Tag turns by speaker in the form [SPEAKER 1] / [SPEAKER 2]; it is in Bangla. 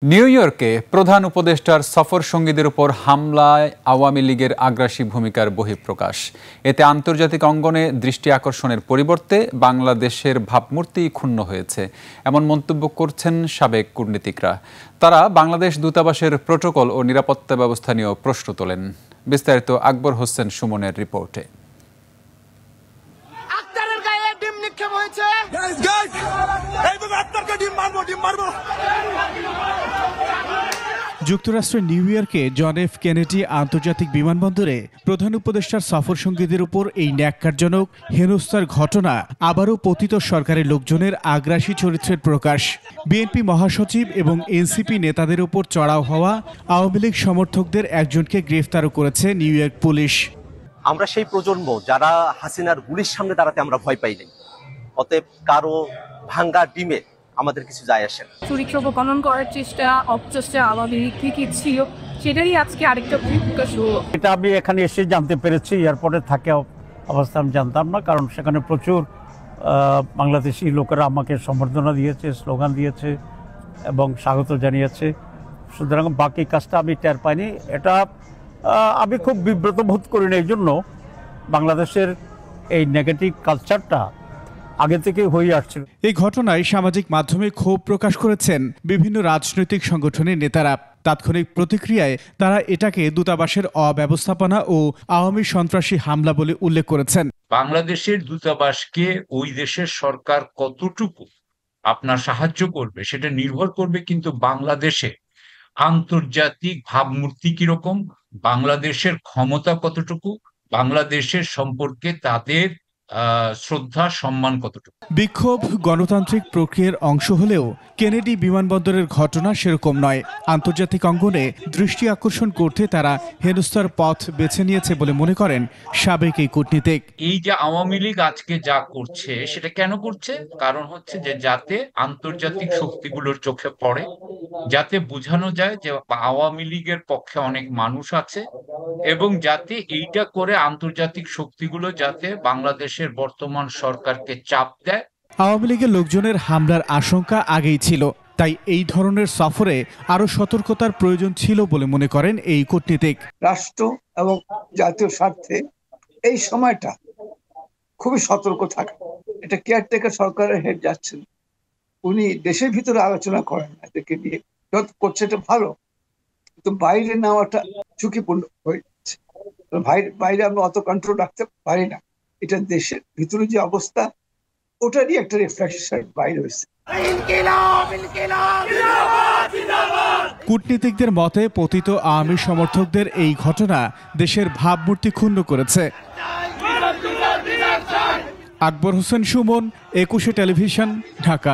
[SPEAKER 1] নিউ ইয়র্কে প্রধান উপদেষ্টার সফর সঙ্গীদের উপর হামলায় আওয়ামী লীগের আগ্রাসী ভূমিকার বহিঃপ্রকাশ। এতে আন্তর্জাতিক অঙ্গনে দৃষ্টি আকর্ষণের পরিবর্তে বাংলাদেশের ভাবমূর্তি ক্ষুণ্ণ হয়েছে, এমন মন্তব্য করছেন সাবেক কূটনীতিকরা। তারা বাংলাদেশ দূতাবাসের প্রোটোকল ও নিরাপত্তা ব্যবস্থা নিয়েও প্রশ্ন তোলেন। বিস্তারিত আকবর হোসেন সুমনের রিপোর্টে।
[SPEAKER 2] যুক্তরাষ্ট্রের নিউ ইয়র্কে জন এফ কেনেডি আন্তর্জাতিক বিমানবন্দরে প্রধান উপদেষ্টার সফর সঙ্গীদের উপর এই ন্যাক্কারজনক হেনস্থার ঘটনা আবারও পতিত সরকারের লোকজনের আগ্রাসী চরিত্রের প্রকাশ। বিএনপি মহাসচিব এবং এনসিপি নেতাদের উপর চড়াও হওয়া আওয়ামী লীগ সমর্থকদের একজনকে গ্রেফতারও করেছে নিউ ইয়র্ক পুলিশ।
[SPEAKER 3] আমরা সেই প্রজন্ম যারা হাসিনার গুলির সামনে দাঁড়াতে আমরা ভয় পাই নাই, অতএব কারো ভাঙ্গা ডিমে আমাদের কিছু যায় আসে না।
[SPEAKER 4] চরিত্র প্রকলন করার চেষ্টা, অপচেষ্টা আওয়ামী লীগ কি ছিল, সেটারই আজকে আরেকটা প্রকাশ হলো।
[SPEAKER 5] এটা আমি এখানে এসে জানতে পেরেছি, এয়ারপোর্টে থাকে অবস্থা আমি জানতাম না, কারণ সেখানে প্রচুর বাংলাদেশি লোকেরা আমাকে সম্বর্ধনা দিয়েছে, স্লোগান দিয়েছে এবং স্বাগত জানিয়েছে। সুতরাং বাকি কাজটা আমি টের পাইনি। এটা আমি খুব বিব্রত বোধ করি না। এই জন্য বাংলাদেশের এই নেগেটিভ কালচারটা আগে থেকে হয়ে আসছিল।
[SPEAKER 2] এই ঘটনায় সামাজিক মাধ্যমে ক্ষোভ প্রকাশ করেছেন বিভিন্ন রাজনৈতিক সংগঠনের নেতারা। তাৎক্ষণিক প্রতিক্রিয়ায় তারা এটাকে দূতাবাসের অব্যবস্থাপনা ও আওয়ামী সন্ত্রাসী হামলা বলে উল্লেখ করেছেন।
[SPEAKER 6] বাংলাদেশের দূতাবাসকে ওই দেশের সরকার কতটুকু আপনার সাহায্য করবে সেটা নির্ভর করবে কিন্তু বাংলাদেশে আন্তর্জাতিক ভাবমূর্তি কিরকম, বাংলাদেশের ক্ষমতা কতটুকু, বাংলাদেশের সম্পর্কে তাদের শ্রদ্ধা সম্মান কতটুকু।
[SPEAKER 2] বিক্ষোভ গণতান্ত্রিক প্রক্রিয়ার অংশ হলেও কেনেডি বিমানবন্দরের ঘটনা সেরকম নয়। আন্তর্জাতিক অঙ্গনে দৃষ্টি আকর্ষণ করতে তারা হেনস্থার পথ বেছে নিয়েছে বলে মনে করেন সাবেক এই কূটনীতিক।
[SPEAKER 6] এই যে আওয়ামী লীগ আজকে যা করছে সেটা কেন করছে? কারণ হচ্ছে যে যাতে আন্তর্জাতিক শক্তিগুলোর চোখে পড়ে, যাতে বোঝানো যায় যে আওয়ামী লীগের পক্ষে অনেক মানুষ আছে, এবং যাতে এইটা করে আন্তর্জাতিক শক্তিগুলো যাতে বাংলাদেশের বর্তমান সরকারকে চাপ দেয়।
[SPEAKER 2] আওয়ামী লীগের লোকজনের হামলার আশঙ্কা আগেই ছিল, তাই এই ধরনের সফরে আরো সতর্কতার প্রয়োজন ছিল বলে মনে করেন এই কূটনীতিক।
[SPEAKER 7] রাষ্ট্র এবং জাতীয় স্বার্থে এই সময়টা খুবই সতর্ক থাকা। এটা কেয়ারটেকার সরকারের হেড যাচ্ছেন, উনি দেশের ভিতরে আলোচনা করেন না, এদেরকে নিয়ে করছে, এটা ভালো, কিন্তু বাইরে নেওয়াটা ঝুঁকিপূর্ণ হয়ে যাচ্ছে। বাইরে আমরা অত কন্ট্রোল রাখতে পারি না। এটা দেশের ভিতরে যে অবস্থা, ওটারই একটা রিফ্লেকশন বাইরে হয়েছে।
[SPEAKER 2] কূটনীতিকদের মতে পতিত আওয়ামী সমর্থকদের এই ঘটনা দেশের ভাবমূর্তি ক্ষুণ্ণ করেছে। আকবর হোসেন সুমন, 21 টেলিভিশন, ঢাকা।